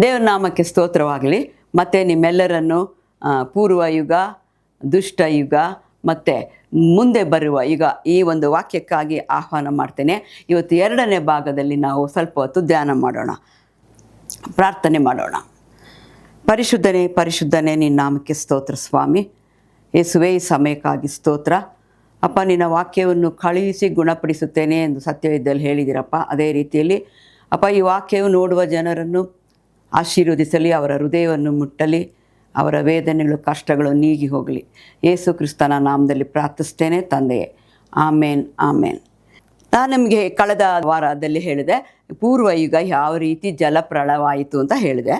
ದೇವರ ನಾಮಕ್ಕೆ ಸ್ತೋತ್ರವಾಗಲಿ. ಮತ್ತು ನಿಮ್ಮೆಲ್ಲರನ್ನು ಪೂರ್ವ ಯುಗ, ದುಷ್ಟ ಯುಗ ಮತ್ತು ಮುಂದೆ ಬರುವ ಯುಗ ಈ ಒಂದು ವಾಕ್ಯಕ್ಕಾಗಿ ಆಹ್ವಾನ ಮಾಡ್ತೇನೆ. ಇವತ್ತು 2ನೇ ಭಾಗದಲ್ಲಿ ನಾವು ಸ್ವಲ್ಪ ಹೊತ್ತು ಧ್ಯಾನ ಮಾಡೋಣ, ಪ್ರಾರ್ಥನೆ ಮಾಡೋಣ. ಪರಿಶುದ್ಧನೇ ಪರಿಶುದ್ಧನೇ, ನಿನ್ನ ನಾಮಕ್ಕೆ ಸ್ತೋತ್ರ ಸ್ವಾಮಿ. ಯೇಸುವೇ, ಈ ಸಮಯಕ್ಕಾಗಿ ಸ್ತೋತ್ರ ಅಪ್ಪ. ನಿನ್ನ ವಾಕ್ಯವನ್ನು ಕಳುಹಿಸಿ ಗುಣಪಡಿಸುತ್ತೇನೆ ಎಂದು ಸತ್ಯವೇದದಲ್ಲಿ ಹೇಳಿದಿರಪ್ಪ. ಅದೇ ರೀತಿಯಲ್ಲಿ ಅಪ್ಪ, ಈ ವಾಕ್ಯವು ನೋಡುವ ಜನರನ್ನು ಆಶೀರ್ವದಿಸಲಿ, ಅವರ ಹೃದಯವನ್ನು ಮುಟ್ಟಲಿ, ಅವರ ವೇದನೆಗಳು ಕಷ್ಟಗಳು ನೀಗಿ ಹೋಗಲಿ. ಯೇಸು ಕ್ರಿಸ್ತನ ನಾಮದಲ್ಲಿ ಪ್ರಾರ್ಥಿಸ್ತೇನೆ ತಂದೆಯೇ, ಆಮೇನ್ ಆಮೇನ್. ನಾನು ನಿಮಗೆ ಕಳೆದ ವಾರದಲ್ಲಿ ಹೇಳಿದೆ ಪೂರ್ವ ಯುಗ ಯಾವ ರೀತಿ ಜಲಪ್ರಳಯವಾಯಿತು ಅಂತ ಹೇಳಿದೆ.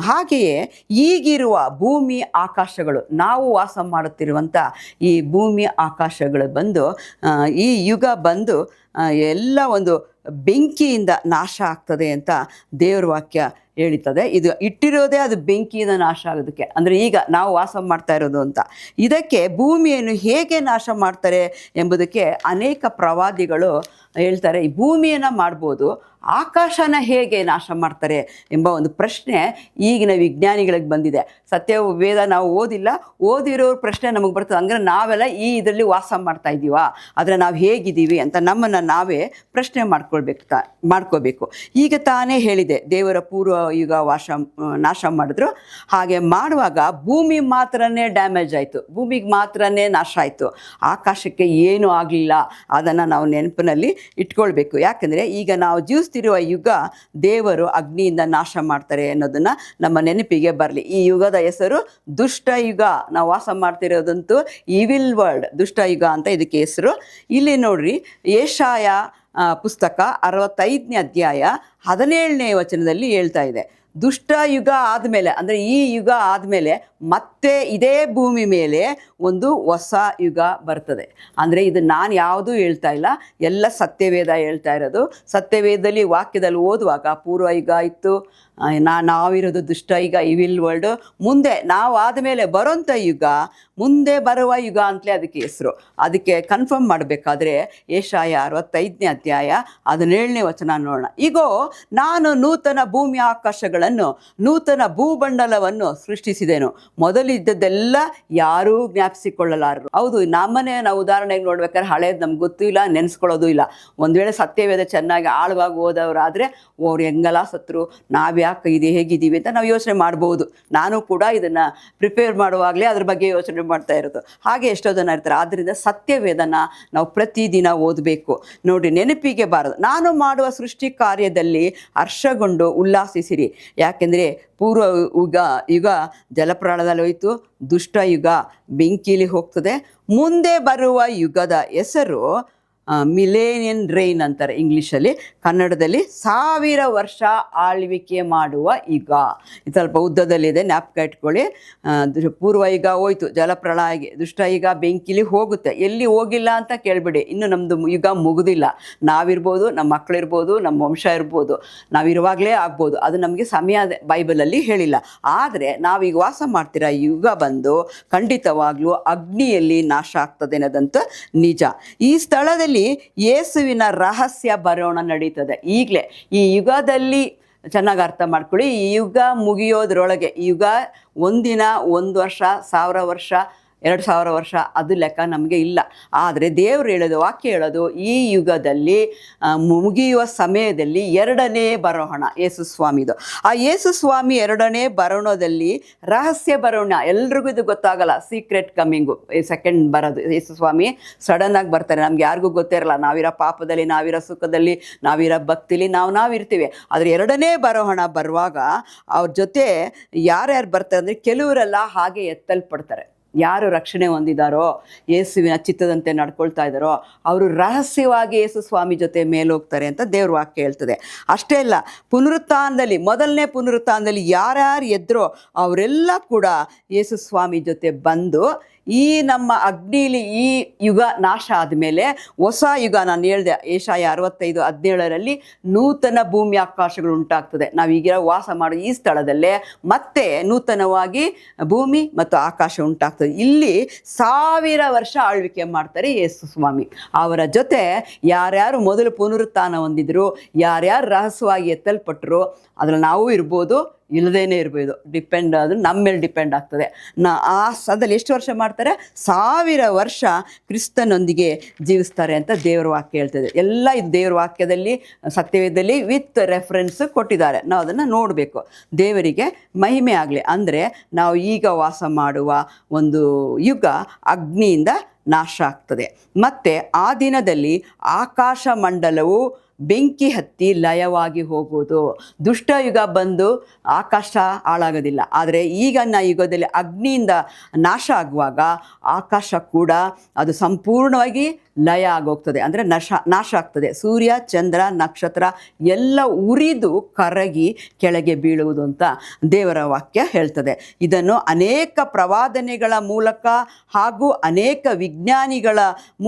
ಹಾಗೆಯೇ ಈಗಿರುವ ಭೂಮಿ ಆಕಾಶಗಳು, ನಾವು ವಾಸ ಮಾಡುತ್ತಿರುವಂಥ ಈ ಭೂಮಿ ಆಕಾಶಗಳು ಬಂದು ಈ ಯುಗ ಬಂದು ಎಲ್ಲ ಒಂದು ಬೆಂಕಿಯಿಂದ ನಾಶ ಆಗ್ತದೆ ಅಂತ ದೇವ್ರ ವಾಕ್ಯ ಹೇಳ್ತದೆ. ಇದು ಇಟ್ಟಿರೋದೇ ಅದು ಬೆಂಕಿಯಿಂದ ನಾಶ ಆಗೋದಕ್ಕೆ, ಅಂದರೆ ಈಗ ನಾವು ವಾಸ ಮಾಡ್ತಾ ಇರೋದು ಅಂತ. ಇದಕ್ಕೆ ಭೂಮಿಯನ್ನು ಹೇಗೆ ನಾಶ ಮಾಡ್ತಾರೆ ಎಂಬುದಕ್ಕೆ ಅನೇಕ ಪ್ರವಾದಿಗಳು ಹೇಳ್ತಾರೆ. ಈ ಭೂಮಿಯನ್ನು ಮಾಡ್ಬೋದು, ಆಕಾಶನ ಹೇಗೆ ನಾಶ ಮಾಡ್ತಾರೆ ಎಂಬ ಒಂದು ಪ್ರಶ್ನೆ ಈಗಿನ ವಿಜ್ಞಾನಿಗಳಿಗೆ ಬಂದಿದೆ. ಸತ್ಯ ವೇದ ನಾವು ಓದಿರೋ ಪ್ರಶ್ನೆ ನಮಗೆ ಬರ್ತದೆ. ಅಂದರೆ ನಾವೆಲ್ಲ ಈ ಇದರಲ್ಲಿ ವಾಸ ಮಾಡ್ತಾ ಇದ್ದೀವಾ, ಆದರೆ ನಾವು ಹೇಗಿದ್ದೀವಿ ಅಂತ ನಮ್ಮನ್ನು ನಾವೇ ಪ್ರಶ್ನೆ ಮಾಡ್ಕೋಬೇಕು. ಈಗ ತಾನೇ ಹೇಳಿದೆ, ದೇವರ ಪೂರ್ವ ಯುಗ ನಾಶ ಮಾಡಿದ್ರು. ಹಾಗೆ ಮಾಡುವಾಗ ಭೂಮಿ ಮಾತ್ರನೇ ಡ್ಯಾಮೇಜ್ ಆಯಿತು, ಭೂಮಿಗೆ ಮಾತ್ರನೇ ನಾಶ ಆಯಿತು, ಆಕಾಶಕ್ಕೆ ಏನೂ ಆಗಲಿಲ್ಲ. ಅದನ್ನು ನಾವು ನೆನಪಿನಲ್ಲಿ ಇಟ್ಕೊಳ್ಬೇಕು. ಯಾಕಂದರೆ ಈಗ ನಾವು ಜೀವಿಸ್ತಿರುವ ಯುಗ ದೇವರು ಅಗ್ನಿಯಿಂದ ನಾಶ ಮಾಡ್ತಾರೆ ಅನ್ನೋದನ್ನು ನಮ್ಮ ನೆನಪಿಗೆ ಬರಲಿ. ಈ ಯುಗದ ಹೆಸರು ದುಷ್ಟ ಯುಗ. ನಾವು ವಾಸ ಮಾಡ್ತಿರೋದಂತೂ ಈವಿಲ್ ವರ್ಲ್ಡ್, ದುಷ್ಟ ಯುಗ ಅಂತ ಇದಕ್ಕೆ ಹೆಸರು. ಇಲ್ಲಿ ನೋಡ್ರಿ, ಯೆಶಾಯ ಪುಸ್ತಕ 65ನೇ ಅಧ್ಯಾಯ 17ನೇ ವಚನದಲ್ಲಿ ಹೇಳ್ತಾ ಇದೆ, ದುಷ್ಟ ಯುಗ ಆದಮೇಲೆ, ಅಂದರೆ ಈ ಯುಗ ಆದಮೇಲೆ ಮತ್ತೆ ಇದೇ ಭೂಮಿ ಮೇಲೆ ಒಂದು ಹೊಸ ಯುಗ ಬರ್ತದೆ. ಅಂದರೆ ಇದು ನಾನು ಯಾವುದೂ ಹೇಳ್ತಾ ಇಲ್ಲ, ಎಲ್ಲ ಸತ್ಯವೇದ ಹೇಳ್ತಾ ಇರೋದು. ಸತ್ಯವೇದದಲ್ಲಿ ವಾಕ್ಯದಲ್ಲಿ ಓದುವಾಗ ಪೂರ್ವ ಯುಗ ಇತ್ತು, ನಾವಿರೋದು ದುಷ್ಟ ಯುಗ, ಇವಿಲ್ ವರ್ಲ್ಡು. ಮುಂದೆ ನಾವು ಆದಮೇಲೆ ಬರೋಂಥ ಯುಗ, ಮುಂದೆ ಬರುವ ಯುಗ ಅಂತಲೇ ಅದಕ್ಕೆ ಹೆಸರು. ಅದಕ್ಕೆ ಕನ್ಫರ್ಮ್ ಮಾಡಬೇಕಾದ್ರೆ ಯೆಶಾಯ 65ನೇ ಅಧ್ಯಾಯ 17ನೇ ವಚನ ನೋಡೋಣ. ಈಗೋ ನಾನು ನೂತನ ಭೂಮಿ ಆಕಾಶಗಳನ್ನು, ನೂತನ ಭೂಮಂಡಲವನ್ನು ಸೃಷ್ಟಿಸಿದೆನು, ಮೊದಲಿದ್ದದ್ದೆಲ್ಲ ಯಾರೂ ಜ್ಞಾಪಿಸಿಕೊಳ್ಳಲಾರರು. ಹೌದು, ನಮ್ಮನೆ ನಾವು ಉದಾಹರಣೆಗೆ ನೋಡ್ಬೇಕಾದ್ರೆ ಹಳೇದು ನಮ್ಗೆ ಗೊತ್ತೂ ಇಲ್ಲ, ನೆನೆಸ್ಕೊಳ್ಳೋದು ಇಲ್ಲ. ಒಂದು ವೇಳೆ ಸತ್ಯವೇದ ಚೆನ್ನಾಗಿ ಆಳವಾಗಿ ಓದೋರಾದರೆ ಅವ್ರು ಹೆಂಗೆಲ್ಲ ಸತ್ರು, ನಾವ್ಯಾಕೆ ಹೇಗಿದ್ದೀವಿ ಅಂತ ನಾವು ಯೋಚನೆ ಮಾಡ್ಬೋದು. ನಾನು ಕೂಡ ಇದನ್ನು ಪ್ರಿಪೇರ್ ಮಾಡುವಾಗಲೇ ಅದ್ರ ಬಗ್ಗೆ ಯೋಚನೆ ಮಾಡ್ತಾ ಇರೋದು. ಹಾಗೆ ಎಷ್ಟೋ ಜನ ಇರ್ತಾರೆ. ಆದ್ದರಿಂದ ಸತ್ಯವೇದನ ನಾವು ಪ್ರತಿದಿನ ಓದಬೇಕು. ನೋಡಿ, ನೆನಪಿಗೆ ಬಾರದು. ನಾನು ಮಾಡುವ ಸೃಷ್ಟಿ ಕಾರ್ಯದಲ್ಲಿ ಹರ್ಷಗೊಂಡು ಉಲ್ಲಾಸಿಸಿರಿ. ಯಾಕೆಂದರೆ ಪೂರ್ವ ಯುಗ ಜಲಪ್ರಾಣದಲ್ಲಿ ಹೋಯಿತು, ದುಷ್ಟ ಯುಗ ಬೆಂಕಿಲಿ ಹೋಗ್ತದೆ. ಮುಂದೆ ಬರುವ ಯುಗದ ಹೆಸರು ಮಿಲೇನಿಯನ್ ರೈನ್ ಅಂತಾರೆ ಇಂಗ್ಲೀಷಲ್ಲಿ. ಕನ್ನಡದಲ್ಲಿ 1000 ವರ್ಷ ಆಳ್ವಿಕೆ ಮಾಡುವ ಯುಗ. ಇದು ಸ್ವಲ್ಪ ಉದ್ದದಲ್ಲಿದೆ, ಜ್ಞಾಪಕ ಇಟ್ಕೊಳ್ಳಿ. ಪೂರ್ವ ಯುಗ ಹೋಯ್ತು, ಜಲಪ್ರಳಯ, ದುಷ್ಟ ಯುಗ ಬೆಂಕಿಲಿ ಹೋಗುತ್ತೆ. ಎಲ್ಲಿ ಹೋಗಿಲ್ಲ ಅಂತ ಕೇಳ್ಬಿಡಿ, ಇನ್ನು ನಮ್ಮದು ಯುಗ ಮುಗಿದಿಲ್ಲ. ನಾವಿರ್ಬೋದು, ನಮ್ಮ ಮಕ್ಕಳಿರ್ಬೋದು, ನಮ್ಮ ವಂಶ ಇರ್ಬೋದು, ನಾವಿರುವಾಗಲೇ ಆಗ್ಬೋದು. ಅದು ನಮಗೆ ಸಮಯ ಬೈಬಲಲ್ಲಿ ಹೇಳಿಲ್ಲ. ಆದರೆ ನಾವೀಗ ವಾಸ ಮಾಡ್ತಿರೋ ಯುಗ ಬಂದು ಖಂಡಿತವಾಗ್ಲೂ ಅಗ್ನಿಯಲ್ಲಿ ನಾಶ ಆಗ್ತದೆ ಅನ್ನೋದಂತೂ ನಿಜ. ಈ ಸ್ಥಳದಲ್ಲಿ ಯೇಸುವಿನ ರಹಸ್ಯ ಬರೋಣ ನಡೀತದೆ ಈಗಲೇ. ಈ ಯುಗದಲ್ಲಿ ಚೆನ್ನಾಗಿ ಅರ್ಥ ಮಾಡ್ಕೊಳ್ಳಿ, ಈ ಯುಗ ಮುಗಿಯೋದ್ರೊಳಗೆ, ಈ ಯುಗ ಒಂದಿನ, 1 ವರ್ಷ, 1000 ವರ್ಷ, 2000 ವರ್ಷ ಅದು ಲೆಕ್ಕ ನಮಗೆ ಇಲ್ಲ. ಆದರೆ ದೇವರು ಹೇಳೋದು, ವಾಕ್ಯ ಹೇಳೋದು, ಈ ಯುಗದಲ್ಲಿ ಮುಗಿಯುವ ಸಮಯದಲ್ಲಿ 2ನೇ ಬರೋಣ ಯೇಸು ಸ್ವಾಮಿದು. ಆ ಯೇಸು ಸ್ವಾಮಿ 2ನೇ ಬರೋಣದಲ್ಲಿ ರಹಸ್ಯ ಬರೋಣ, ಎಲ್ರಿಗೂ ಇದು ಗೊತ್ತಾಗಲ್ಲ. ಸೀಕ್ರೆಟ್ ಕಮ್ಮಿಂಗು, ಸೆಕೆಂಡ್ ಬರೋದು. ಯೇಸು ಸ್ವಾಮಿ ಸಡನ್ನಾಗಿ ಬರ್ತಾರೆ, ನಮ್ಗೆ ಯಾರಿಗೂ ಗೊತ್ತೇ ಇರಲ್ಲ. ನಾವಿರೋ ಪಾಪದಲ್ಲಿ, ನಾವಿರೋ ಸುಖದಲ್ಲಿ, ನಾವಿರೋ ಭಕ್ತಿಲಿ ನಾವಿರ್ತೀವಿ. ಆದರೆ 2ನೇ ಬರೋಣ ಬರುವಾಗ ಅವ್ರ ಜೊತೆ ಯಾರ್ಯಾರು ಬರ್ತಾರೆ ಅಂದರೆ, ಕೆಲವರೆಲ್ಲ ಹಾಗೆ ಎತ್ತಲ್ಪಡ್ತಾರೆ. ಯಾರು ರಕ್ಷಣೆ ಹೊಂದಿದಾರೋ, ಯೇಸುವಿನ ಚಿತ್ತದಂತೆ ನಡ್ಕೊಳ್ತಾ ಇದ್ದಾರೋ ಅವರು ರಹಸ್ಯವಾಗಿ ಯೇಸು ಸ್ವಾಮಿ ಜೊತೆ ಮೇಲೋಗ್ತಾರೆ ಅಂತ ದೇವ್ರ ವಾಕ್ಯ ಹೇಳ್ತದೆ. ಅಷ್ಟೇ ಅಲ್ಲ, ಪುನರುತ್ಥಾನದಲ್ಲಿ, ಮೊದಲನೇ ಪುನರುತ್ಥಾನದಲ್ಲಿ ಯಾರ್ಯಾರು ಎದ್ರೋ ಅವರೆಲ್ಲ ಕೂಡ ಯೇಸು ಸ್ವಾಮಿ ಜೊತೆ ಬಂದು ಈ ನಮ್ಮ ಅಗ್ನಿಲಿ ಈ ಯುಗ ನಾಶ ಆದಮೇಲೆ ಹೊಸ ಯುಗ, ನಾನು ಹೇಳಿದೆ ಯೆಶಾಯ 65:17 ನೂತನ ಭೂಮಿ ಆಕಾಶಗಳು ಉಂಟಾಗ್ತದೆ. ನಾವೀಗ ವಾಸ ಮಾಡೋ ಈ ಸ್ಥಳದಲ್ಲೇ ಮತ್ತೆ ನೂತನವಾಗಿ ಭೂಮಿ ಮತ್ತು ಆಕಾಶ ಉಂಟಾಗ್ತದೆ. ಇಲ್ಲಿ 1000 ವರ್ಷ ಆಳ್ವಿಕೆ ಮಾಡ್ತಾರೆ ಯೇಸು ಸ್ವಾಮಿ. ಅವರ ಜೊತೆ ಯಾರ್ಯಾರು ಮೊದಲು ಪುನರುತ್ಥಾನ ಹೊಂದಿದ್ರು, ಯಾರ್ಯಾರು ರಹಸ್ಯವಾಗಿ ಎತ್ತಲ್ಪಟ್ಟರು, ಅದ್ರಲ್ಲಿ ನಾವು ಇರ್ಬೋದು, ಇಲ್ಲದೇನೆ ಇರ್ಬೋದು, ಡಿಪೆಂಡ್ ಅದು ನಮ್ಮ ಮೇಲೆ ಡಿಪೆಂಡ್ ಆಗ್ತದೆ. ಅದಲ್ಲಿ ಎಷ್ಟು ವರ್ಷ ಮಾಡ್ತಾರೆ? 1000 ವರ್ಷ ಕ್ರಿಸ್ತನೊಂದಿಗೆ ಜೀವಿಸ್ತಾರೆ ಅಂತ ದೇವರ ವಾಕ್ಯ ಹೇಳ್ತದೆ. ಎಲ್ಲ ಇದು ದೇವರ ವಾಕ್ಯದಲ್ಲಿ, ಸತ್ಯವೇದದಲ್ಲಿ ವಿತ್ ರೆಫರೆನ್ಸ್ ಕೊಟ್ಟಿದ್ದಾರೆ. ನಾವು ಅದನ್ನು ನೋಡಬೇಕು. ದೇವರಿಗೆ ಮಹಿಮೆ ಆಗಲಿ. ಅಂದರೆ ನಾವು ಈಗ ವಾಸ ಮಾಡುವ ಒಂದು ಯುಗ ಅಗ್ನಿಯಿಂದ ನಾಶ ಆಗ್ತದೆ. ಮತ್ತು ಆ ದಿನದಲ್ಲಿ ಆಕಾಶ ಮಂಡಲವು ಬೆಂಕಿ ಹತ್ತಿ ಲಯವಾಗಿ ಹೋಗುವುದು. ದುಷ್ಟಯುಗ ಬಂದು ಆಕಾಶ ಹಾಳಾಗೋದಿಲ್ಲ. ಆದರೆ ಈಗಿನ ಯುಗದಲ್ಲಿ ಅಗ್ನಿಯಿಂದ ನಾಶ ಆಗುವಾಗ ಆಕಾಶ ಕೂಡ ಅದು ಸಂಪೂರ್ಣವಾಗಿ ಲಯ ಆಗೋಗ್ತದೆ, ಅಂದರೆ ನಾಶ ಆಗ್ತದೆ. ಸೂರ್ಯ, ಚಂದ್ರ, ನಕ್ಷತ್ರ ಎಲ್ಲ ಉರಿದು ಕರಗಿ ಕೆಳಗೆ ಬೀಳುವುದು ಅಂತ ದೇವರ ವಾಕ್ಯ ಹೇಳ್ತದೆ. ಇದನ್ನು ಅನೇಕ ಪ್ರವಾದನೆಗಳ ಮೂಲಕ ಹಾಗೂ ಅನೇಕ ವಿಜ್ಞಾನಿಗಳ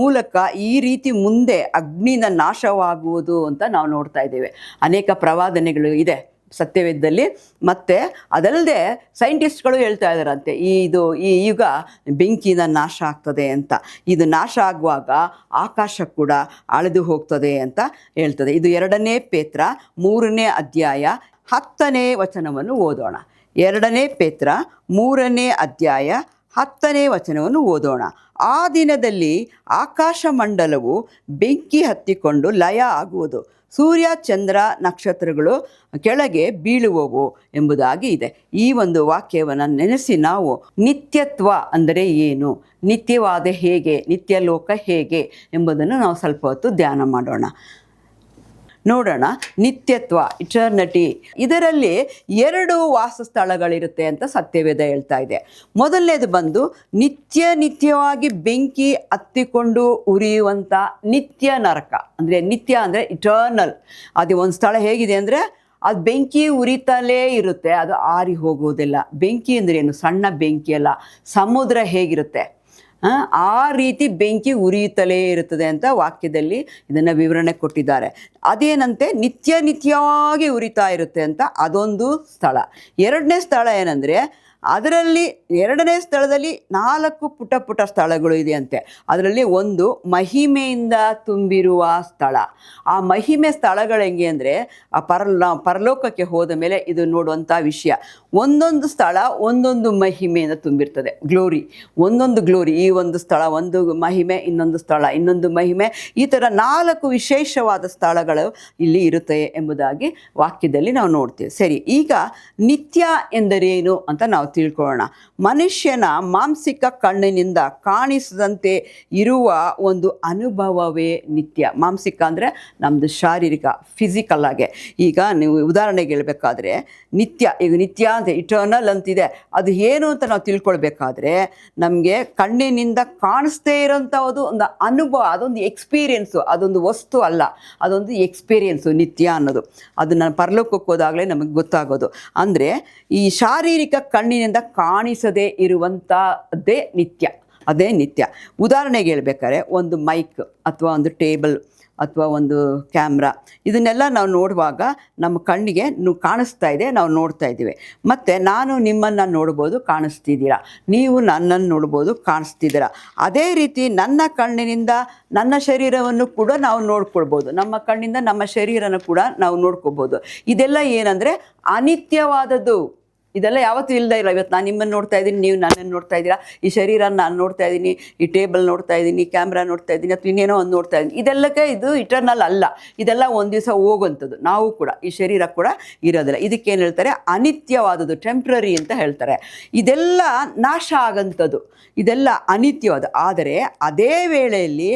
ಮೂಲಕ ಈ ರೀತಿ ಮುಂದೆ ಅಗ್ನಿಯಿಂದ ನಾಶವಾಗುವುದು ಅಂತ ನಾವು ನೋಡ್ತಾ ಇದ್ದೇವೆ. ಅನೇಕ ಪ್ರವಾದನೆಗಳು ಇದೆ ಸತ್ಯವೇದದಲ್ಲಿ. ಮತ್ತು ಅದಲ್ಲದೆ ಸೈಂಟಿಸ್ಟ್ಗಳು ಹೇಳ್ತಾ ಇದ್ದಾರಂತೆ ಈ ಯುಗ ಬೆಂಕಿಯಿಂದ ನಾಶ ಆಗ್ತದೆ ಅಂತ. ಇದು ನಾಶ ಆಗುವಾಗ ಆಕಾಶ ಕೂಡ ಅಳೆದು ಹೋಗ್ತದೆ ಅಂತ ಹೇಳ್ತದೆ. ಇದು 2 ಪೇತ್ರ 3ನೇ ಅಧ್ಯಾಯ 10ನೇ ವಚನವನ್ನು ಓದೋಣ. 2 ಪೇತ್ರ 3ನೇ ಅಧ್ಯಾಯ 10ನೇ ವಚನವನ್ನು ಓದೋಣ. ಆ ದಿನದಲ್ಲಿ ಆಕಾಶ ಮಂಡಲವು ಬೆಂಕಿ ಹತ್ತಿಕೊಂಡು ಲಯ ಆಗುವುದು, ಸೂರ್ಯ, ಚಂದ್ರ, ನಕ್ಷತ್ರಗಳು ಕೆಳಗೆ ಬೀಳುವವು ಎಂಬುದಾಗಿ ಇದೆ. ಈ ಒಂದು ವಾಕ್ಯವನ್ನು ನೆನೆಸಿ ನಾವು ನಿತ್ಯತ್ವ ಅಂದರೆ ಏನು, ನಿತ್ಯವಾದ ಹೇಗೆ, ನಿತ್ಯ ಲೋಕ ಹೇಗೆ ಎಂಬುದನ್ನು ನಾವು ಸ್ವಲ್ಪ ಹೊತ್ತು ಧ್ಯಾನ ಮಾಡೋಣ. ನೋಡೋಣ. ನಿತ್ಯತ್ವ, ಇಟರ್ನಿಟಿ, ಇದರಲ್ಲಿ 2 ವಾಸಸ್ಥಳಗಳಿರುತ್ತೆ ಅಂತ ಸತ್ಯವೇದ ಹೇಳ್ತಾ ಇದೆ. ಮೊದಲನೇದು ಬಂದು ನಿತ್ಯವಾಗಿ ಬೆಂಕಿ ಹತ್ತಿಕೊಂಡು ಉರಿಯುವಂಥ ನಿತ್ಯ ನರಕ. ಅಂದರೆ ನಿತ್ಯ ಅಂದರೆ ಇಟರ್ನಲ್. ಅದು ಒಂದು ಸ್ಥಳ ಹೇಗಿದೆ ಅಂದರೆ ಅದು ಬೆಂಕಿ ಉರಿತಲೇ ಇರುತ್ತೆ, ಅದು ಆರಿ ಹೋಗುವುದಿಲ್ಲ. ಬೆಂಕಿ ಅಂದರೆ ಏನು? ಸಣ್ಣ ಬೆಂಕಿ ಅಲ್ಲ. ಸಮುದ್ರ ಹೇಗಿರುತ್ತೆ ಆ ರೀತಿ ಬೆಂಕಿ ಉರಿಯುತ್ತಲೇ ಇರುತ್ತದೆ ಅಂತ ವಾಕ್ಯದಲ್ಲಿ ಇದನ್ನು ವಿವರಣೆ ಕೊಟ್ಟಿದ್ದಾರೆ. ಅದೇನಂತೆ ನಿತ್ಯವಾಗಿ ಉರಿತಾ ಇರುತ್ತೆ ಅಂತ ಅದೊಂದು ಸ್ಥಳ. 2ನೇ ಸ್ಥಳ ಏನಂದರೆ ಅದರಲ್ಲಿ 2ನೇ ಸ್ಥಳದಲ್ಲಿ 4 ಪುಟ್ಟ ಸ್ಥಳಗಳು ಇದೆಯಂತೆ. ಅದರಲ್ಲಿ ಒಂದು ಮಹಿಮೆಯಿಂದ ತುಂಬಿರುವ ಸ್ಥಳ. ಆ ಮಹಿಮೆ ಸ್ಥಳಗಳು ಹೆಂಗೆ ಅಂದರೆ ಪರಲೋಕಕ್ಕೆ ಹೋದ ಮೇಲೆ ಇದು ನೋಡುವಂಥ ವಿಷಯ. ಒಂದೊಂದು ಸ್ಥಳ ಒಂದೊಂದು ಮಹಿಮೆಯಿಂದ ತುಂಬಿರ್ತದೆ. ಗ್ಲೋರಿ, ಒಂದೊಂದು ಗ್ಲೋರಿ. ಈ ಒಂದು ಸ್ಥಳ ಒಂದು ಮಹಿಮೆ, ಇನ್ನೊಂದು ಸ್ಥಳ ಇನ್ನೊಂದು ಮಹಿಮೆ. ಈ ಥರ 4 ವಿಶೇಷವಾದ ಸ್ಥಳಗಳು ಇಲ್ಲಿ ಇರುತ್ತೆ ಎಂಬುದಾಗಿ ವಾಕ್ಯದಲ್ಲಿ ನಾವು ನೋಡ್ತೀವಿ. ಸರಿ, ಈಗ ನಿತ್ಯ ಎಂದರೇನು ಅಂತ ನಾವು ತಿಳ್ಕೊಳ್ಳೋಣ. ಮನುಷ್ಯನ ಮಾಂಸಿಕ ಕಣ್ಣಿನಿಂದ ಕಾಣಿಸದಂತೆ ಇರುವ ಒಂದು ಅನುಭವವೇ ನಿತ್ಯ. ಮಾಂಸಿಕ ಅಂದರೆ ನಮ್ಮದು ಶಾರೀರಿಕ, ಫಿಸಿಕಲ್ ಆಗಿ. ಈಗ ನೀವು ಉದಾಹರಣೆಗೆ ಹೇಳಬೇಕಾದ್ರೆ ಈಗ ನಿತ್ಯ ಅಂತ ಇಟರ್ನಲ್ ಅಂತಿದೆ. ಅದು ಏನು ಅಂತ ನಾವು ತಿಳ್ಕೊಳ್ಬೇಕಾದ್ರೆ ನಮಗೆ ಕಣ್ಣಿನಿಂದ ಕಾಣಿಸ್ತೇ ಇರೋಂಥದ್ದು ಒಂದು ಅನುಭವ, ಅದೊಂದು ಎಕ್ಸ್ಪೀರಿಯೆನ್ಸು. ಅದೊಂದು ವಸ್ತು ಅಲ್ಲ, ಅದೊಂದು ಎಕ್ಸ್ಪೀರಿಯೆನ್ಸು ನಿತ್ಯ ಅನ್ನೋದು. ಅದು ನಾನು ಪರಲೋಕಕ್ಕೆ ಹೋದಾಗಲೇ ನಮಗೆ ಗೊತ್ತಾಗೋದು. ಅಂದರೆ ಈ ಶಾರೀರಿಕ ಕಣ್ಣಿನಿಂದ ಕಾಣಿಸದೇ ಇರುವಂಥದ್ದೇ ನಿತ್ಯ, ಅದೇ ನಿತ್ಯ. ಉದಾಹರಣೆಗೆ ಹೇಳ್ಬೇಕಾದ್ರೆ ಒಂದು ಮೈಕ್ ಅಥವಾ ಒಂದು ಟೇಬಲ್ ಅಥವಾ ಒಂದು ಕ್ಯಾಮ್ರಾ, ಇದನ್ನೆಲ್ಲ ನಾವು ನೋಡುವಾಗ ನಮ್ಮ ಕಣ್ಣಿಗೆ ಕಾಣಿಸ್ತಾ ಇದೆ, ನಾವು ನೋಡ್ತಾ ಇದ್ದೀವಿ. ಮತ್ತು ನಾನು ನಿಮ್ಮನ್ನು ನೋಡ್ಬೋದು, ಕಾಣಿಸ್ತಿದ್ದೀರಾ. ನೀವು ನನ್ನನ್ನು ನೋಡ್ಬೋದು, ಕಾಣಿಸ್ತಿದ್ದೀರಾ. ಅದೇ ರೀತಿ ನನ್ನ ಕಣ್ಣಿನಿಂದ ನನ್ನ ಶರೀರವನ್ನು ಕೂಡ ನಾವು ನೋಡ್ಕೊಳ್ಬೋದು. ನಮ್ಮ ಕಣ್ಣಿಂದ ನಮ್ಮ ಶರೀರನ ಕೂಡ ನಾವು ನೋಡ್ಕೊಬೋದು. ಇದೆಲ್ಲ ಏನಂದರೆ ಅನಿತ್ಯವಾದದ್ದು. ಇದೆಲ್ಲ ಯಾವತ್ತೂ ಇಲ್ಲದೆ ಇಲ್ಲ. ಇವತ್ತು ನಾನು ನಿಮ್ಮನ್ನು ನೋಡ್ತಾ ಇದ್ದೀನಿ, ನೀವು ನನ್ನನ್ನು ನೋಡ್ತಾ ಇದ್ದೀರಾ. ಈ ಶರೀರ ನಾನು ನೋಡ್ತಾ ಇದ್ದೀನಿ, ಈ ಟೇಬಲ್ ನೋಡ್ತಾ ಇದ್ದೀನಿ, ಕ್ಯಾಮ್ರಾ ನೋಡ್ತಾ ಇದ್ದೀನಿ, ಅಥವಾ ಇನ್ನೇನೋ ಒಂದು ನೋಡ್ತಾ ಇದ್ದೀನಿ. ಇದೆಲ್ಲಕ್ಕೆ ಇದು ಇಟರ್ನಲ್ ಅಲ್ಲ. ಇದೆಲ್ಲ ಒಂದು ದಿವಸ ಹೋಗುವಂಥದ್ದು. ನಾವು ಕೂಡ ಈ ಶರೀರ ಕೂಡ ಇರೋದಿಲ್ಲ. ಇದಕ್ಕೇನು ಹೇಳ್ತಾರೆ? ಅನಿತ್ಯವಾದದ್ದು, ಟೆಂಪ್ರರಿ ಅಂತ ಹೇಳ್ತಾರೆ. ಇದೆಲ್ಲ ನಾಶ ಆಗೋಂಥದ್ದು, ಇದೆಲ್ಲ ಅನಿತ್ಯವಾದ. ಆದರೆ ಅದೇ ವೇಳೆಯಲ್ಲಿ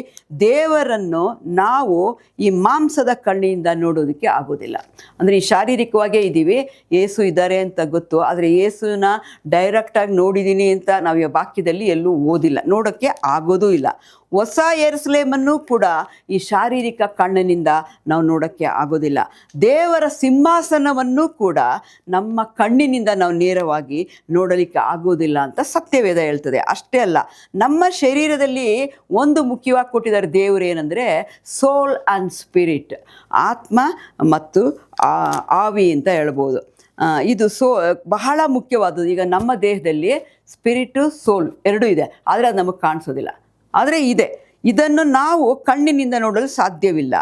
ದೇವರನ್ನು ನಾವು ಈ ಮಾಂಸದ ಕಣ್ಣಿನಿಂದ ನೋಡೋದಕ್ಕೆ ಆಗೋದಿಲ್ಲ. ಅಂದರೆ ಈ ಶಾರೀರಿಕವಾಗೇ ಇದ್ದೀವಿ, ಯೇಸು ಇದ್ದಾರೆ ಅಂತ ಗೊತ್ತು, ಆದರೆ ಯೇಸುನ ಡೈರೆಕ್ಟಾಗಿ ನೋಡಿದ್ದೀನಿ ಅಂತ ನಾವು ಈ ವಾಕ್ಯದಲ್ಲಿ ಎಲ್ಲೂ ಓದಿಲ್ಲ, ನೋಡೋಕ್ಕೆ ಆಗೋದೂ ಇಲ್ಲ. ಹೊಸ ಯೆರೂಸಲೇಮನ್ನು ಕೂಡ ಈ ಶಾರೀರಿಕ ಕಣ್ಣಿನಿಂದ ನಾವು ನೋಡೋಕ್ಕೆ ಆಗೋದಿಲ್ಲ. ದೇವರ ಸಿಂಹಾಸನವನ್ನು ಕೂಡ ನಮ್ಮ ಕಣ್ಣಿನಿಂದ ನಾವು ನೇರವಾಗಿ ನೋಡಲಿಕ್ಕೆ ಆಗೋದಿಲ್ಲ ಅಂತ ಸತ್ಯವೇದ ಹೇಳ್ತದೆ. ಅಷ್ಟೇ ಅಲ್ಲ, ನಮ್ಮ ಶರೀರದಲ್ಲಿ ಒಂದು ಮುಖ್ಯವಾಗಿ ಕೊಟ್ಟಿದ್ದಾರೆ ದೇವರು, ಏನಂದರೆ ಸೋಲ್ ಆ್ಯಂಡ್ ಸ್ಪಿರಿಟ್, ಆತ್ಮ ಮತ್ತು ಆವಿ ಅಂತ ಹೇಳ್ಬೋದು. ಇದು ಬಹಳ ಮುಖ್ಯವಾದದ್ದು. ಈಗ ನಮ್ಮ ದೇಹದಲ್ಲಿ ಸ್ಪಿರಿಟು, ಸೋಲ್ ಎರಡೂ ಇದೆ, ಆದರೆ ಅದು ನಮಗೆ ಕಾಣಿಸೋದಿಲ್ಲ. ಆದರೆ ಇದೆ. ಇದನ್ನು ನಾವು ಕಣ್ಣಿನಿಂದ ನೋಡಲು ಸಾಧ್ಯವಿಲ್ಲ.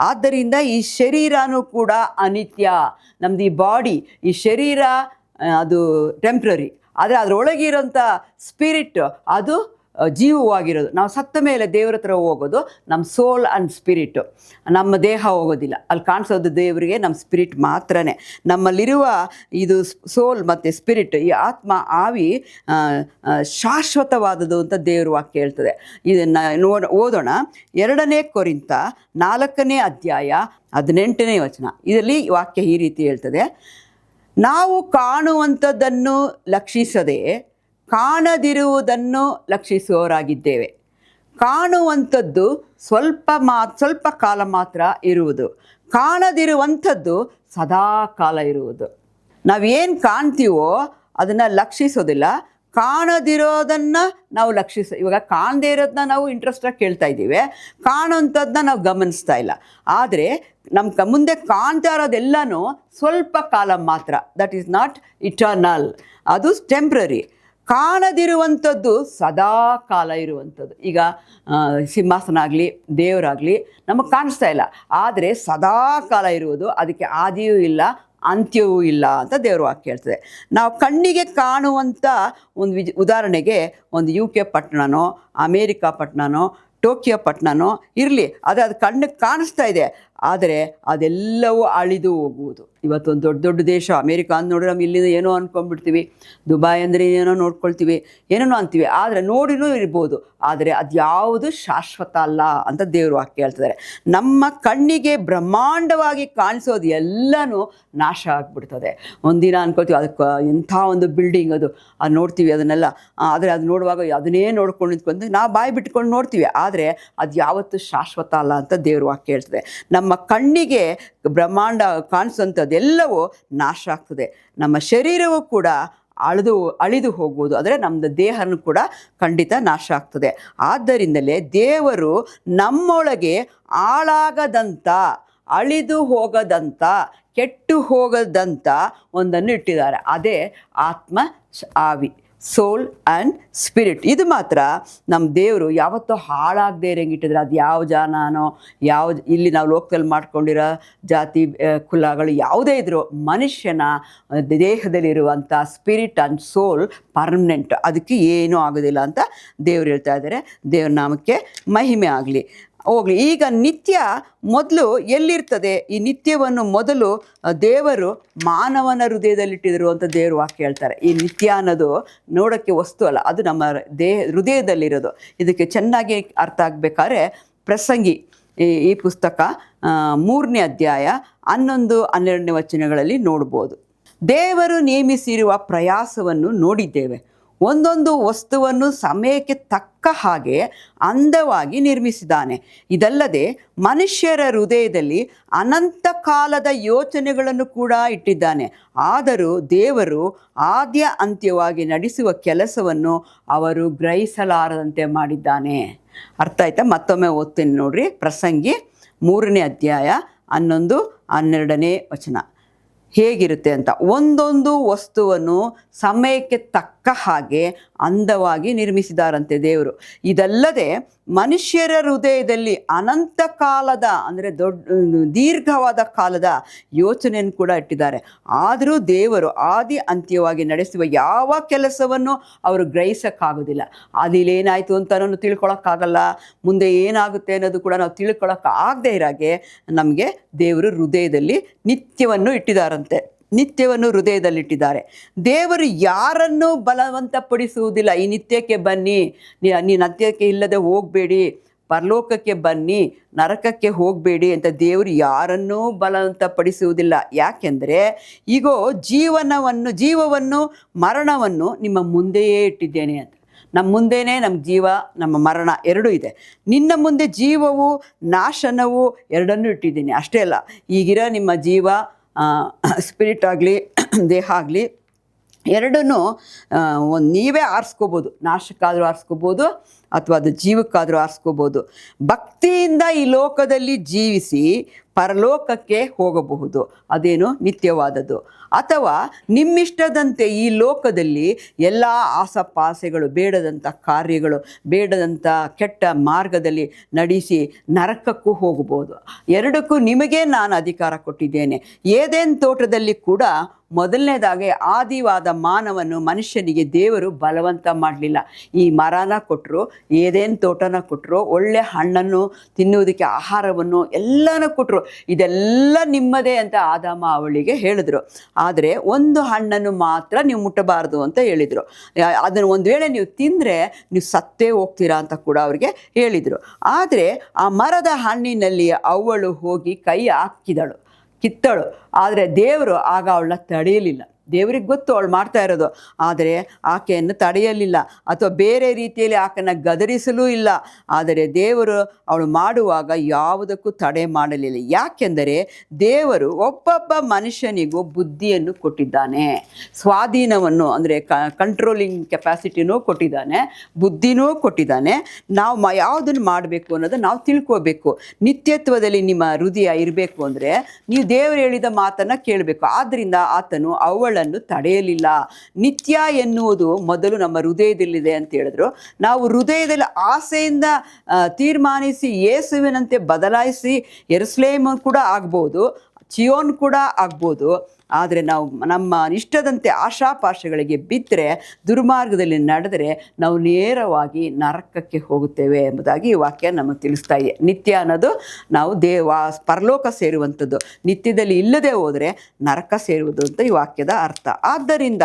ಆದ್ದರಿಂದ ಈ ಶರೀರನೂ ಕೂಡ ಅನಿತ್ಯ. ನಮ್ಮದು ಈ ಬಾಡಿ, ಈ ಶರೀರ ಅದು ಟೆಂಪ್ರರಿ. ಆದರೆ ಅದರೊಳಗಿರೋಂಥ ಸ್ಪಿರಿಟ್ ಅದು ಜೀವವಾಗಿರೋದು. ನಾವು ಸತ್ತ ಮೇಲೆ ದೇವ್ರ ಹತ್ರ ಹೋಗೋದು ನಮ್ಮ ಸೋಲ್ ಆ್ಯಂಡ್ ಸ್ಪಿರಿಟು, ನಮ್ಮ ದೇಹ ಹೋಗೋದಿಲ್ಲ. ಅಲ್ಲಿ ಕಾಣಿಸೋದು ದೇವರಿಗೆ ನಮ್ಮ ಸ್ಪಿರಿಟ್ ಮಾತ್ರನೇ. ನಮ್ಮಲ್ಲಿರುವ ಇದು ಸೋಲ್ ಮತ್ತು ಸ್ಪಿರಿಟ್, ಈ ಆತ್ಮ ಆವಿ ಶಾಶ್ವತವಾದದ್ದು ಅಂತ ದೇವ್ರ ವಾಕ್ಯ ಹೇಳ್ತದೆ. ಇದನ್ನು ಓದೋಣ. 2 ಕೊರಿಂಥ 4ನೇ ಅಧ್ಯಾಯ 18ನೇ ವಚನ. ಇದರಲ್ಲಿ ವಾಕ್ಯ ಈ ರೀತಿ ಹೇಳ್ತದೆ: ನಾವು ಕಾಣುವಂಥದ್ದನ್ನು ಲಕ್ಷಿಸದೆ ಕಾಣದಿರುವುದನ್ನು ಲಕ್ಷಿಸುವವರಾಗಿದ್ದೇವೆ. ಕಾಣುವಂಥದ್ದು ಸ್ವಲ್ಪ ಕಾಲ ಮಾತ್ರ ಇರುವುದು, ಕಾಣದಿರುವಂಥದ್ದು ಸದಾ ಕಾಲ ಇರುವುದು. ನಾವೇನು ಕಾಣ್ತೀವೋ ಅದನ್ನು ಲಕ್ಷಿಸೋದಿಲ್ಲ, ಕಾಣದಿರೋದನ್ನು ನಾವು ಇವಾಗ ಕಾಣದೇ ಇರೋದನ್ನ ನಾವು ಇಂಟ್ರೆಸ್ಟಾಗಿ ಕೇಳ್ತಾ ಇದ್ದೀವಿ, ಕಾಣೋಂಥದ್ದನ್ನ ನಾವು ಗಮನಿಸ್ತಾ ಇಲ್ಲ. ಆದರೆ ನಮ್ಮ ಮುಂದೆ ಕಾಣ್ತಾ ಇರೋದೆಲ್ಲನೂ ಸ್ವಲ್ಪ ಕಾಲ ಮಾತ್ರ. ದಟ್ ಈಸ್ ನಾಟ್ ಇಟರ್ನಲ್, ಅದು ಟೆಂಪ್ರರಿ. ಕಾಣದಿರುವಂಥದ್ದು ಸದಾ ಕಾಲ ಇರುವಂಥದ್ದು. ಈಗ ಸಿಂಹಾಸನ ಆಗಲಿ ದೇವರಾಗಲಿ ನಮಗೆ ಕಾಣಿಸ್ತಾ ಇಲ್ಲ, ಆದರೆ ಸದಾ ಕಾಲ ಇರುವುದು, ಅದಕ್ಕೆ ಆದಿಯೂ ಇಲ್ಲ ಅಂತ್ಯವೂ ಇಲ್ಲ ಅಂತ ದೇವ್ರ ವಾಕ್ಯ ಹೇಳ್ತದೆ. ನಾವು ಕಣ್ಣಿಗೆ ಕಾಣುವಂಥ ಒಂದು ಉದಾಹರಣೆಗೆ ಒಂದು UK ಪಟ್ಟಣನೋ ಅಮೇರಿಕಾ ಪಟ್ಟಣನೋ ಟೋಕಿಯೋ ಪಟ್ಟಣನೋ ಇರಲಿ, ಅದು ಕಣ್ಣಿಗೆ ಕಾಣಿಸ್ತಾ ಇದೆ, ಆದರೆ ಅದೆಲ್ಲವೂ ಅಳಿದು ಹೋಗುವುದು. ಇವತ್ತೊಂದು ದೊಡ್ಡ ದೇಶ ಅಮೇರಿಕಾ ಅಂತ ನೋಡಿದ್ರೆ ನಾವು ಇಲ್ಲಿಂದ ಏನೋ ಅಂದ್ಕೊಂಡ್ಬಿಡ್ತೀವಿ, ದುಬೈ ಅಂದರೆ ಏನೋ ನೋಡ್ಕೊಳ್ತೀವಿ, ಏನೇನೋ ಅಂತೀವಿ, ಆದರೆ ನೋಡಿನೂ ಇರ್ಬೋದು, ಆದರೆ ಅದು ಯಾವುದು ಶಾಶ್ವತ ಅಲ್ಲ ಅಂತ ದೇವ್ರ ವಾಕ್ಯ ಹೇಳ್ತಿದ್ದಾರೆ. ನಮ್ಮ ಕಣ್ಣಿಗೆ ಬ್ರಹ್ಮಾಂಡವಾಗಿ ಕಾಣಿಸೋದು ಎಲ್ಲನೂ ನಾಶ ಆಗಿಬಿಡ್ತದೆ. ಒಂದಿನ ಅಂದ್ಕೊಳ್ತೀವಿ ಅದಕ್ಕೆ ಎಂಥ ಒಂದು ಬಿಲ್ಡಿಂಗ್ ಅದು ನೋಡ್ತೀವಿ ಅದನ್ನೆಲ್ಲ, ಆದರೆ ಅದು ನೋಡುವಾಗ ಅದನ್ನೇ ನೋಡ್ಕೊಂಡು ನಿಂತ್ಕೊಂಡು ನಾವು ಬಾಯಿ ಬಿಟ್ಕೊಂಡು ನೋಡ್ತೀವಿ, ಆದರೆ ಅದು ಯಾವತ್ತೂ ಶಾಶ್ವತ ಅಲ್ಲ ಅಂತ ದೇವ್ರ ವಾಕ್ಯ ಹೇಳ್ತದೆ. ನಮ್ಮ ಕಣ್ಣಿಗೆ ಬ್ರಹ್ಮಾಂಡ ಕಾಣಿಸುವಂಥದ್ದೆಲ್ಲವೂ ನಾಶ ಆಗ್ತದೆ. ನಮ್ಮ ಶರೀರವೂ ಕೂಡ ಅಳಿದು ಹೋಗುವುದು, ಅಂದರೆ ನಮ್ಮದು ದೇಹನೂ ಕೂಡ ಖಂಡಿತ ನಾಶ ಆಗ್ತದೆ. ಆದ್ದರಿಂದಲೇ ದೇವರು ನಮ್ಮೊಳಗೆ ಹಾಳಾಗದಂಥ, ಅಳಿದು ಹೋಗದಂಥ, ಕೆಟ್ಟು ಹೋಗದಂಥ ಒಂದನ್ನು ಇಟ್ಟಿದ್ದಾರೆ. ಅದೇ ಆತ್ಮ ಆವಿ, ಸೋಲ್ ಆ್ಯಂಡ್ ಸ್ಪಿರಿಟ್. ಇದು ಮಾತ್ರ ನಮ್ಮ ದೇವರು ಯಾವತ್ತೂ ಹಾಳಾಗದೇ ಇರೋಂಗೆ ಇಟ್ಟಿದ್ರೆ. ಅದು ಯಾವ ಜಾನನೋ ಇಲ್ಲಿ ನಾವು ಲೋಕದಲ್ಲಿ ಮಾಡ್ಕೊಂಡಿರೋ ಜಾತಿ ಕುಲಗಳು ಯಾವುದೇ ಇದ್ದರೂ ಮನುಷ್ಯನ ದೇಹದಲ್ಲಿರುವಂಥ ಸ್ಪಿರಿಟ್ ಆ್ಯಂಡ್ ಸೋಲ್ ಪರ್ಮನೆಂಟ್, ಅದಕ್ಕೆ ಏನೂ ಆಗೋದಿಲ್ಲ ಅಂತ ದೇವ್ರು ಹೇಳ್ತಾ ಇದ್ದಾರೆ. ದೇವ್ರ ನಾಮಕ್ಕೆ ಮಹಿಮೆ ಆಗಲಿ. ಹೋಗಲಿ. ಈಗ ನಿತ್ಯ ಮೊದಲು ಎಲ್ಲಿರ್ತದೆ? ಈ ನಿತ್ಯವನ್ನು ಮೊದಲು ದೇವರು ಮಾನವನ ಹೃದಯದಲ್ಲಿಟ್ಟಿದ್ರು ಅಂತ ದೇವರು ವಾಕ್ಯ ಹೇಳ್ತಾರೆ. ಈ ನಿತ್ಯ ಅನ್ನೋದು ನೋಡೋಕ್ಕೆ ವಸ್ತು ಅಲ್ಲ, ಅದು ನಮ್ಮ ಹೃದಯದಲ್ಲಿರೋದು. ಇದಕ್ಕೆ ಚೆನ್ನಾಗಿ ಅರ್ಥ ಆಗಬೇಕಾದ್ರೆ ಪ್ರಸಂಗಿ ಈ ಪುಸ್ತಕ 3ನೇ ಅಧ್ಯಾಯ 11-12ನೇ ವಚನಗಳಲ್ಲಿ ನೋಡ್ಬೋದು. ದೇವರು ನೇಮಿಸಿರುವ ಪ್ರಯಾಸವನ್ನು ನೋಡಿದ್ದೇವೆ. ಒಂದೊಂದು ವಸ್ತುವನ್ನು ಸಮಯಕ್ಕೆ ತಕ್ಕ ಹಾಗೆ ಅಂದವಾಗಿ ನಿರ್ಮಿಸಿದ್ದಾನೆ. ಇದಲ್ಲದೆ ಮನುಷ್ಯರ ಹೃದಯದಲ್ಲಿ ಅನಂತ ಕಾಲದ ಯೋಚನೆಗಳನ್ನು ಕೂಡ ಇಟ್ಟಿದ್ದಾನೆ. ಆದರೂ ದೇವರು ಆದ್ಯ ಅಂತ್ಯವಾಗಿ ನಡೆಸುವ ಕೆಲಸವನ್ನು ಅವರು ಗ್ರಹಿಸಲಾರದಂತೆ ಮಾಡಿದ್ದಾನೆ. ಅರ್ಥ ಆಯ್ತಾ? ಮತ್ತೊಮ್ಮೆ ಓದ್ತೀನಿ ನೋಡ್ರಿ. ಪ್ರಸಂಗಿ 3ನೇ ಅಧ್ಯಾಯ 11-12ನೇ ವಚನ ಹೇಗಿರುತ್ತೆ ಅಂತ. ಒಂದೊಂದು ವಸ್ತುವನ್ನು ಸಮಯಕ್ಕೆ ತಕ್ಕ ಹಾಗೆ ಅಂದವಾಗಿ ನಿರ್ಮಿಸಿದಾರಂತೆ ದೇವರು. ಇದಲ್ಲದೆ ಮನುಷ್ಯರ ಹೃದಯದಲ್ಲಿ ಅನಂತ ಕಾಲದ, ಅಂದರೆ ದೀರ್ಘವಾದ ಕಾಲದ ಯೋಚನೆಯನ್ನು ಕೂಡ ಇಟ್ಟಿದ್ದಾರೆ. ಆದರೂ ದೇವರು ಆದಿ ಅಂತ್ಯವಾಗಿ ನಡೆಸುವ ಯಾವ ಕೆಲಸವನ್ನು ಅವರು ಗ್ರಹಿಸೋಕ್ಕಾಗೋದಿಲ್ಲ. ಅದಿಲ್ಲೇನಾಯಿತು ಅಂತ ತಿಳ್ಕೊಳಕ್ಕಾಗಲ್ಲ, ಮುಂದೆ ಏನಾಗುತ್ತೆ ಅನ್ನೋದು ಕೂಡ ನಾವು ತಿಳ್ಕೊಳಕ್ಕಾಗದೇ ಇರಾಗೆ ನಮಗೆ ದೇವರು ಹೃದಯದಲ್ಲಿ ನಿತ್ಯವನ್ನು ಇಟ್ಟಿದ್ದಾರಂತೆ. ನಿತ್ಯವನ್ನು ಹೃದಯದಲ್ಲಿಟ್ಟಿದ್ದಾರೆ. ದೇವರು ಯಾರನ್ನೂ ಬಲವಂತಪಡಿಸುವುದಿಲ್ಲ. ಈ ನಿತ್ಯಕ್ಕೆ ಬನ್ನಿ, ನೀನು ನಿತ್ಯಕ್ಕೆ ಇಲ್ಲದೆ ಹೋಗಬೇಡಿ, ಪರಲೋಕಕ್ಕೆ ಬನ್ನಿ, ನರಕಕ್ಕೆ ಹೋಗಬೇಡಿ ಅಂತ ದೇವರು ಯಾರನ್ನೂ ಬಲವಂತಪಡಿಸುವುದಿಲ್ಲ. ಯಾಕೆಂದರೆ ಈಗೋ ಜೀವವನ್ನು ಮರಣವನ್ನು ನಿಮ್ಮ ಮುಂದೆಯೇ ಇಟ್ಟಿದ್ದೇನೆ ಅಂತ. ನಮ್ಮ ಮುಂದೆಯೇ ನಮ್ಮ ಜೀವ ನಮ್ಮ ಮರಣ ಎರಡೂ ಇದೆ. ನಿನ್ನ ಮುಂದೆ ಜೀವವು ನಾಶನವು ಎರಡನ್ನೂ ಇಟ್ಟಿದ್ದೀನಿ. ಅಷ್ಟೇ ಅಲ್ಲ, ಈಗಿರೋ ನಿಮ್ಮ ಜೀವ ಸ್ಪಿರಿಟ್ ಆಗಲಿ ದೇಹ ಆಗಲಿ ಎರಡನ್ನೂ ನೀವೇ ಆರಿಸ್ಕೋಬೋದು. ನಾಶಕ್ಕಾದರೂ ಆರಿಸ್ಕೋಬೋದು ಅಥವಾ ಅದು ಜೀವಕ್ಕಾದರೂ ಆರಿಸ್ಕೋಬೋದು. ಭಕ್ತಿಯಿಂದ ಈ ಲೋಕದಲ್ಲಿ ಜೀವಿಸಿ ಪರಲೋಕಕ್ಕೆ ಹೋಗಬಹುದು, ಅದೇನು ನಿತ್ಯವಾದದ್ದು. ಅಥವಾ ನಿಮ್ಮಿಷ್ಟದಂತೆ ಈ ಲೋಕದಲ್ಲಿ ಎಲ್ಲ ಆಸಪಾಸೆಗಳು, ಬೇಡದಂಥ ಕಾರ್ಯಗಳು, ಬೇಡದಂಥ ಕೆಟ್ಟ ಮಾರ್ಗದಲ್ಲಿ ನಡೆಸಿ ನರಕಕ್ಕೂ ಹೋಗಬಹುದು. ಎರಡಕ್ಕೂ ನಿಮಗೇ ನಾನು ಅಧಿಕಾರ ಕೊಟ್ಟಿದ್ದೇನೆ. ಏದೇನ್ ತೋಟದಲ್ಲಿ ಕೂಡ ಮೊದಲನೇದಾಗಿ ಆದಿವಾದ ಮಾನವನು ಮನುಷ್ಯನಿಗೆ ದೇವರು ಬಲವಂತ ಮಾಡಲಿಲ್ಲ. ಈ ಮರನ ಕೊಟ್ಟರು, ಏದೇನು ತೋಟನ ಕೊಟ್ಟರು, ಒಳ್ಳೆ ಹಣ್ಣನ್ನು ತಿನ್ನುವುದಕ್ಕೆ ಆಹಾರವನ್ನು ಎಲ್ಲನೂ ಕೊಟ್ಟರು. ಇದೆಲ್ಲ ನಿಮ್ಮದೇ ಅಂತ ಆದಾಮ ಅವಳಿಗೆ ಹೇಳಿದ್ರು. ಆದರೆ ಒಂದು ಹಣ್ಣನ್ನು ಮಾತ್ರ ನೀವು ಮುಟ್ಟಬಾರದು ಅಂತ ಹೇಳಿದರು. ಅದನ್ನು ಒಂದು ವೇಳೆ ನೀವು ತಿಂದರೆ ನೀವು ಸತ್ತೇ ಹೋಗ್ತೀರಾ ಅಂತ ಕೂಡ ಅವ್ರಿಗೆ ಹೇಳಿದರು. ಆದರೆ ಆ ಮರದ ಹಣ್ಣಿನಲ್ಲಿ ಅವಳು ಹೋಗಿ ಕೈ ಹಾಕಿದಳು, ಕಿತ್ತಳು. ಆದರೆ ದೇವರು ಆಗ ಅವಳನ್ನ ತಡೆಯಲಿಲ್ಲ. ದೇವರಿಗೆ ಗೊತ್ತು ಅವಳು ಮಾಡ್ತಾ ಇರೋದು, ಆದರೆ ಆಕೆಯನ್ನು ತಡೆಯಲಿಲ್ಲ ಅಥವಾ ಬೇರೆ ರೀತಿಯಲ್ಲಿ ಆಕೆಯನ್ನು ಗದರಿಸಲೂ ಇಲ್ಲ. ಆದರೆ ದೇವರು ಅವಳು ಮಾಡುವಾಗ ಯಾವುದಕ್ಕೂ ತಡೆ ಮಾಡಲಿಲ್ಲ. ಯಾಕೆಂದರೆ ದೇವರು ಒಬ್ಬೊಬ್ಬ ಮನುಷ್ಯನಿಗೂ ಬುದ್ಧಿಯನ್ನು ಕೊಟ್ಟಿದ್ದಾನೆ, ಸ್ವಾಧೀನವನ್ನು ಅಂದರೆ ಕಂಟ್ರೋಲಿಂಗ್ ಕೆಪಾಸಿಟಿನೂ ಕೊಟ್ಟಿದ್ದಾನೆ, ಬುದ್ಧಿನೂ ಕೊಟ್ಟಿದ್ದಾನೆ. ನಾವು ಯಾವುದನ್ನು ಮಾಡಬೇಕು ಅನ್ನೋದು ನಾವು ತಿಳ್ಕೋಬೇಕು. ನಿತ್ಯತ್ವದಲ್ಲಿ ನಿಮ್ಮ ಹೃದಯ ಇರಬೇಕು ಅಂದರೆ ನೀವು ದೇವರು ಹೇಳಿದ ಮಾತನ್ನು ಕೇಳಬೇಕು. ಆದ್ದರಿಂದ ಆತನು ಅವಳನ್ನು ತಡೆಯಲಿಲ್ಲ. ನಿತ್ಯ ಎನ್ನುವುದು ಮೊದಲು ನಮ್ಮ ಹೃದಯದಲ್ಲಿದೆ ಅಂತ ಹೇಳಿದ್ರು. ನಾವು ಹೃದಯದಲ್ಲಿ ಆಸೆಯಿಂದ ತೀರ್ಮಾನಿಸಿ ಯೇಸುವಿನಂತೆ ಬದಲಾಯಿಸಿ ಯೆರೂಸಲೇಮ್ ಕೂಡ ಆಗ್ಬೋದು, ಚಿಯೋನ್ ಕೂಡ ಆಗ್ಬೋದು. ಆದರೆ ನಾವು ನಮ್ಮ ಇಷ್ಟದಂತೆ ಆಶಾಪಾಶಗಳಿಗೆ ಬಿದ್ದರೆ, ದುರ್ಮಾರ್ಗದಲ್ಲಿ ನಡೆದರೆ ನಾವು ನೇರವಾಗಿ ನರಕಕ್ಕೆ ಹೋಗುತ್ತೇವೆ ಎಂಬುದಾಗಿ ಈ ವಾಕ್ಯ ನಮಗೆ ತಿಳಿಸ್ತಾ ಇದೆ. ನಿತ್ಯ ಅನ್ನೋದು ನಾವು ಪರಲೋಕ ಸೇರುವಂಥದ್ದು, ನಿತ್ಯದಲ್ಲಿ ಇಲ್ಲದೆ ಹೋದರೆ ನರಕ ಸೇರುವುದು ಅಂತ ಈ ವಾಕ್ಯದ ಅರ್ಥ. ಆದ್ದರಿಂದ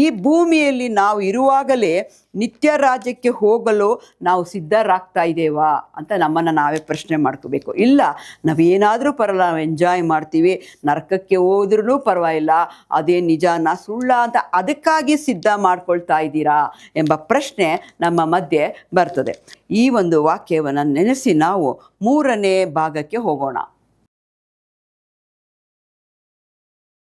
ಈ ಭೂಮಿಯಲ್ಲಿ ನಾವು ಇರುವಾಗಲೇ ನಿತ್ಯ ರಾಜ್ಯಕ್ಕೆ ಹೋಗಲು ನಾವು ಸಿದ್ಧರಾಗ್ತಾ ಇದ್ದೇವಾ ಅಂತ ನಮ್ಮನ್ನು ನಾವೇ ಪ್ರಶ್ನೆ ಮಾಡ್ಕೋಬೇಕು. ಇಲ್ಲ, ನಾವೇನಾದರೂ ಪರವಾಗಿಲ್ಲ, ನಾವು ಎಂಜಾಯ್ ಮಾಡ್ತೀವಿ, ನರಕಕ್ಕೆ ಹೋದ್ರೂ ಪರವಾಗಿಲ್ಲ, ಅದೇ ನಿಜಾನ ಸುಳ್ಳ ಅಂತ ಅದಕ್ಕಾಗಿ ಸಿದ್ಧ ಮಾಡ್ಕೊಳ್ತಾ ಇದ್ದೀರಾ ಎಂಬ ಪ್ರಶ್ನೆ ನಮ್ಮ ಮಧ್ಯೆ ಬರ್ತದೆ. ಈ ಒಂದು ವಾಕ್ಯವನ್ನು ನೆನೆಸಿ ನಾವು 3ನೇ ಭಾಗಕ್ಕೆ ಹೋಗೋಣ.